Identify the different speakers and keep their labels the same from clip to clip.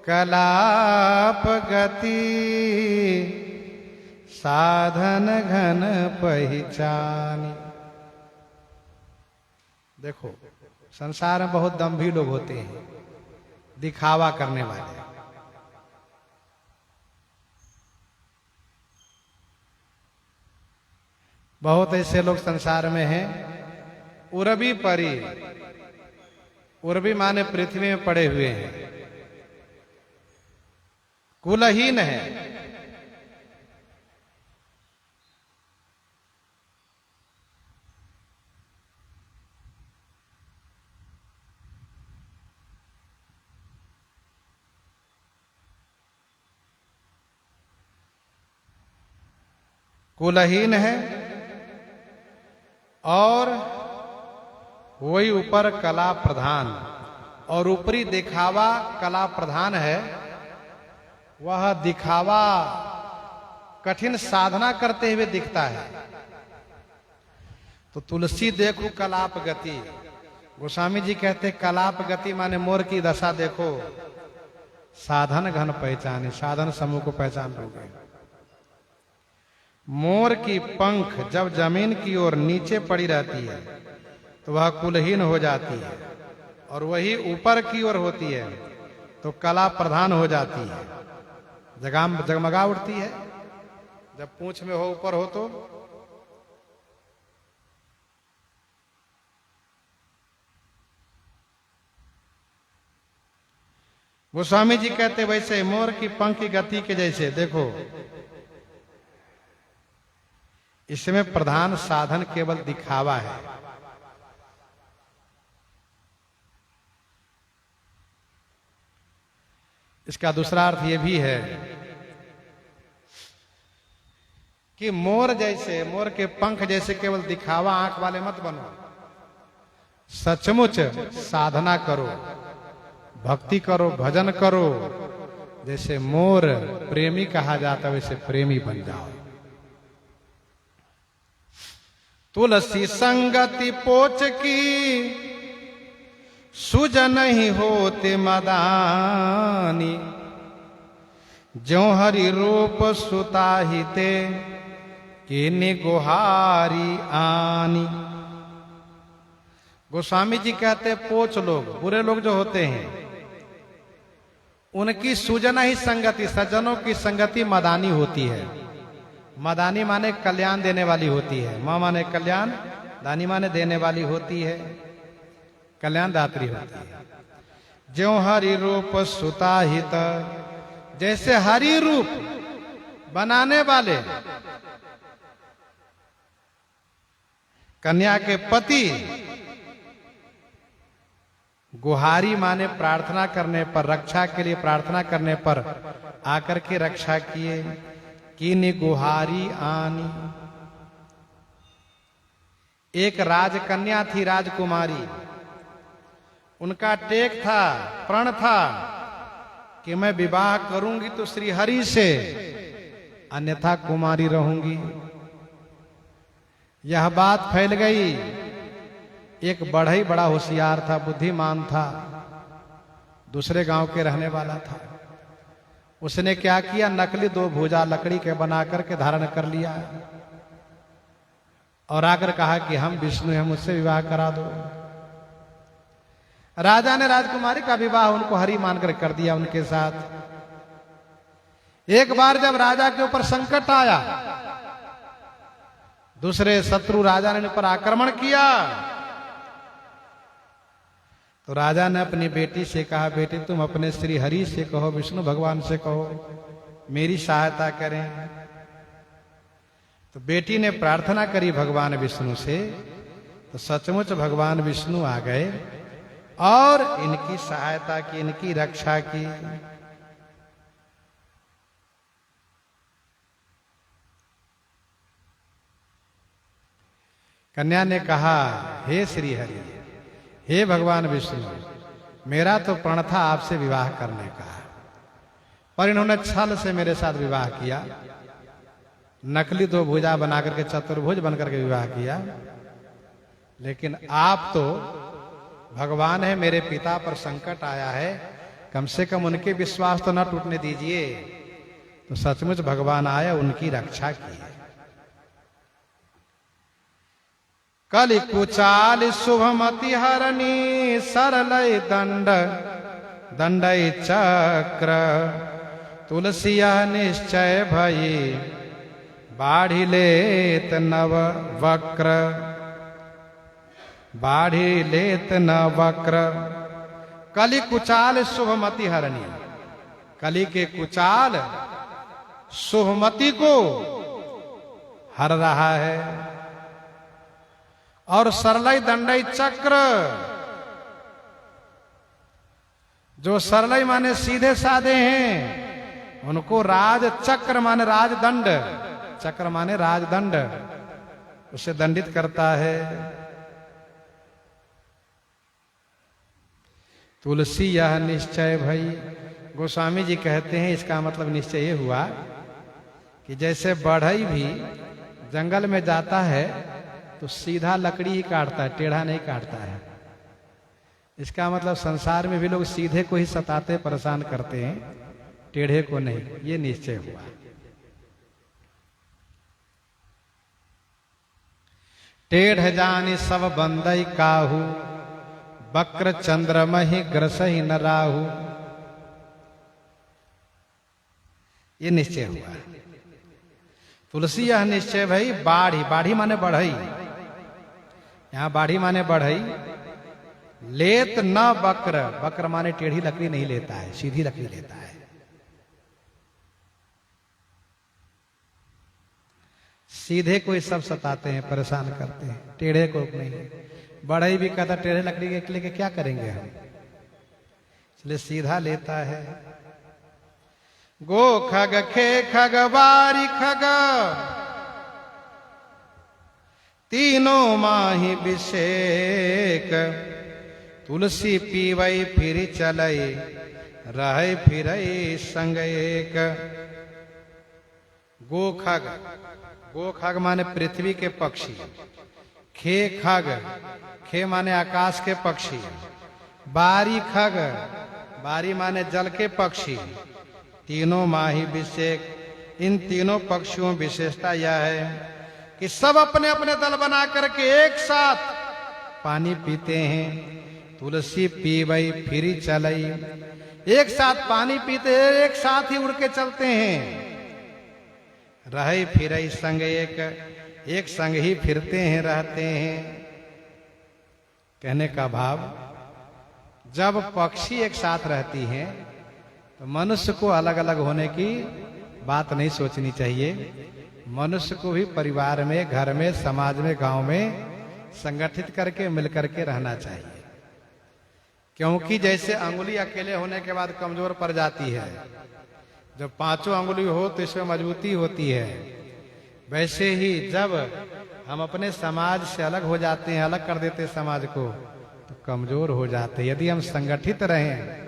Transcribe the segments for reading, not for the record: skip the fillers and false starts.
Speaker 1: कलाप गति साधन घन पहचानी। देखो संसार में बहुत दम्भी लोग होते हैं, दिखावा करने वाले। बहुत ऐसे लोग संसार में हैं। उर्वी परी, उर्वी माने पृथ्वी में पड़े हुए हैं, कुलहीन है। कुलहीन है और वही ऊपर कला प्रधान, और ऊपरी दिखावा कला प्रधान है। वह दिखावा कठिन साधना करते हुए दिखता है। तो तुलसी देखो कलाप गति, गोस्वामी जी कहते कलाप गति माने मोर की दशा देखो, साधन घन पहचाने, साधन समूह को पहचान लोगे। मोर की पंख जब जमीन की ओर नीचे पड़ी रहती है तो वह कुलहीन हो जाती है, और वही ऊपर की ओर होती है तो कला प्रधान हो जाती है, जगमगा उठती है। जब पूंछ में हो, ऊपर हो तो गोस्वामी जी कहते वैसे मोर की पंख की गति के जैसे देखो, इसमें प्रधान साधन केवल दिखावा है। इसका दूसरा अर्थ यह भी है कि मोर जैसे, मोर के पंख जैसे केवल दिखावा आंख वाले मत बनो, सचमुच साधना करो, भक्ति करो, भजन करो। जैसे मोर प्रेमी कहा जाता वैसे प्रेमी बन जाओ। तुलसी संगति पोच की सुज नहीं होते मदानी, ज्यों हरि रूप सुताहिते किन्नी गुहारी आनी। गोस्वामी जी कहते पोच लोग, बुरे लोग जो होते हैं, उनकी सुजना ही संगति, सज्जनों की संगति मदानी होती है। मदानी माने कल्याण देने वाली होती है। मां माने कल्याण, दानी माने देने वाली होती है, कल्याण दात्री होती है। ज्यों हरि रूप सुताहित, जैसे हरि रूप बनाने वाले कन्या के पति गुहारी माने प्रार्थना करने पर, रक्षा के लिए प्रार्थना करने पर आकर के रक्षा किए। किन्नी गुहारी आनी, एक राजकन्या थी, राजकुमारी, उनका टेक था, प्रण था कि मैं विवाह करूंगी तो श्री हरि से, अन्यथा कुमारी रहूंगी। यह बात फैल गई। एक बढ़ई बड़ा होशियार था, बुद्धिमान था, दूसरे गांव के रहने वाला था। उसने क्या किया, नकली 2 भुजा लकड़ी के बनाकर के धारण कर लिया और आकर कहा कि हम विष्णु हैं, मुझसे विवाह करा दो। राजा ने राजकुमारी का विवाह उनको हरि मानकर कर दिया उनके साथ। एक बार जब राजा के ऊपर संकट आया, दूसरे शत्रु राजा ने उन पर आक्रमण किया, तो राजा ने अपनी बेटी से कहा, बेटी तुम अपने श्री हरि से कहो, विष्णु भगवान से कहो, मेरी सहायता करें। तो बेटी ने प्रार्थना करी भगवान विष्णु से, तो सचमुच भगवान विष्णु आ गए और इनकी सहायता की, इनकी रक्षा की। कन्या ने कहा, हे श्री हरि, हे भगवान विष्णु, मेरा तो प्रण था आपसे विवाह करने का, पर इन्होंने छल से मेरे साथ विवाह किया, नकली 2 भुजा बनाकर के चतुर्भुज बनकर के विवाह किया। लेकिन आप तो भगवान है, मेरे पिता पर संकट आया है, कम से कम उनके विश्वास तो न टूटने दीजिए। तो सचमुच भगवान आया, उनकी रक्षा की। कलि कुचाल शुभमति हरणी सरलय दंड दंडय चक्र तुलसिया निश्चय भई बाढ़ी लेत नव वक्र बाढ़ी लेत न वक्र। कलि कुचाल शुभमति हरणी, कलि के कुचाल शुभमति को हर रहा है। और सरलय दंडय चक्र, जो सरलय माने सीधे साधे हैं, उनको राज चक्र माने राजदंड, चक्र माने राजदंड, उसे दंडित करता है। तुलसी यह निश्चय भई, गोस्वामी जी कहते हैं इसका मतलब निश्चय ये हुआ कि जैसे बढ़ई भी जंगल में जाता है तो सीधा लकड़ी ही काटता है, टेढ़ा नहीं काटता है। इसका मतलब संसार में भी लोग सीधे को ही सताते परेशान करते हैं, टेढ़े को नहीं। ये निश्चय हुआ। टेढ़ जानि सब बंदई काहू वक्र चंद्रमहि ग्रसहि न राहु। ये निश्चय हुआ। तुलसी यह निश्चय भई बाढ़ी, बाढ़ी माने बढ़ई, यहां बाढ़ी माने बढ़ई। लेत न वक्र, वक्र माने टेढ़ी लकड़ी नहीं लेता है, सीधी लकड़ी लेता है। सीधे को सब सताते हैं, परेशान करते हैं, टेढ़े को नहीं। बढ़ई भी कहता टेढ़े लकड़ी के लेके क्या करेंगे हम, इसलिए सीधा लेता है। गो खग खे खग बारी खग तीनों माही विषेक तुलसी पीवई फिर चलई रहे फिरई संग एक। गो खग, गो खग माने पृथ्वी के पक्षी। खे खग, खे माने आकाश के पक्षी। बारी खग, बारी माने जल के पक्षी। तीनों माही विषेक, इन तीनों पक्षियों विशेषता यह है कि सब अपने अपने दल बना करके एक साथ पानी पीते हैं। तुलसी पीवई फिरी चलई, एक साथ पानी पीते हैं, एक साथ ही उड़ के चलते हैं। रहे फिरई संग एक संग ही फिरते हैं, रहते हैं। कहने का भाव, जब पक्षी एक साथ रहती हैं तो मनुष्य को अलग अलग होने की बात नहीं सोचनी चाहिए। मनुष्य को भी परिवार में, घर में, समाज में, गांव में संगठित करके मिलकर के रहना चाहिए। क्योंकि जैसे अंगुली अकेले होने के बाद कमजोर पड़ जाती है, जब पांचों अंगुली हो तो इसमें मजबूती होती है। वैसे ही जब हम अपने समाज से अलग हो जाते हैं, अलग कर देते समाज को, तो कमजोर हो जाते हैं। यदि हम संगठित रहें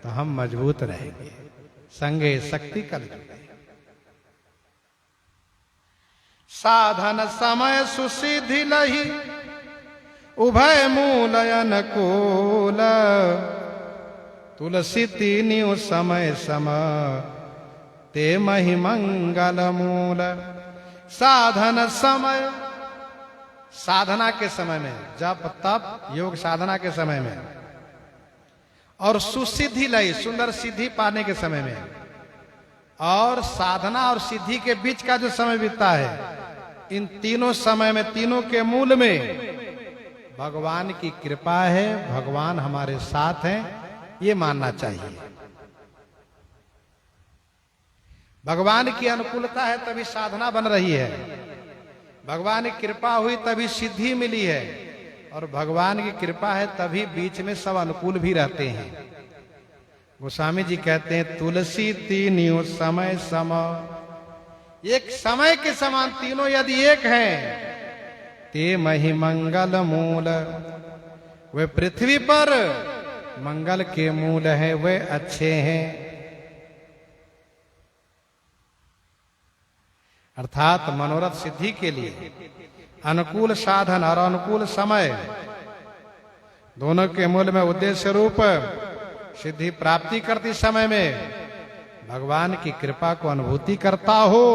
Speaker 1: तो हम मजबूत रहेंगे। संगे शक्ति कल साधन समय सुसिद्धि लही उभय मूल अनुकूल तुलसी तीनियों समय सम ते महि मंगल मूल। साधन समय, साधना के समय में, जप तप योग साधना के समय में, और सुसिद्धि लई, सुंदर सिद्धि पाने के समय में, और साधना और सिद्धि के बीच का जो समय बीतता है, इन तीनों समय में, तीनों के मूल में भगवान की कृपा है, भगवान हमारे साथ हैं, ये मानना चाहिए। भगवान की अनुकूलता है तभी साधना बन रही है, भगवान की कृपा हुई तभी सिद्धि मिली है, और भगवान की कृपा है तभी बीच में सब अनुकूल भी रहते हैं। गोस्वामी जी कहते हैं तुलसी तीनियों समय सम, एक समय के समान तीनों यदि एक हैं, ते महि मंगल मूल, वे पृथ्वी पर मंगल के मूल हैं, वे अच्छे हैं। अर्थात मनोरथ सिद्धि के लिए अनुकूल साधन और अनुकूल समय दोनों के मूल में उद्देश्य रूप सिद्धि प्राप्ति करते समय में भगवान की कृपा को अनुभूति करता हो,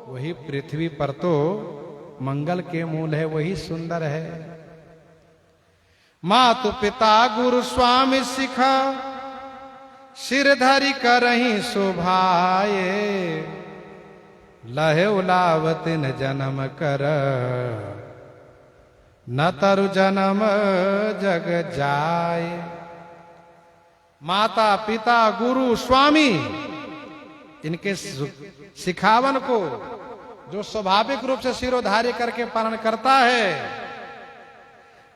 Speaker 1: वही पृथ्वी पर तो मंगल के मूल है, वही सुंदर है। मातु पिता गुरु स्वामी सिखा, सिर धरि करहि शोभाए, लहे उलावतिन जन्म कर, न तरु जन्म जग जाए। माता पिता गुरु स्वामी इनके सिखावन को जो स्वाभाविक रूप से सिरोधार्य करके पालन करता है,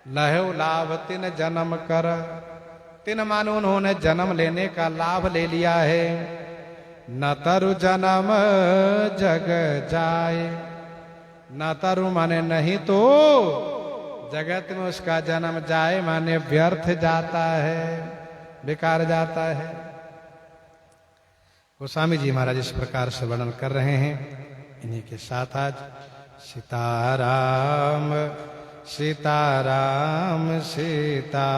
Speaker 1: लहे लाभ तिन जन्म कर, तिन मानो उन्होंने जन्म लेने का लाभ ले लिया है। न तरु जन्म जग जाए, न तरु माने नहीं तो जगत में उसका जन्म जाए माने व्यर्थ जाता है, बेकार जाता है। गोस्वामी जी महाराज इस प्रकार से वर्णन कर रहे हैं। इन्हीं के साथ आज सीताराम सीताराम सीता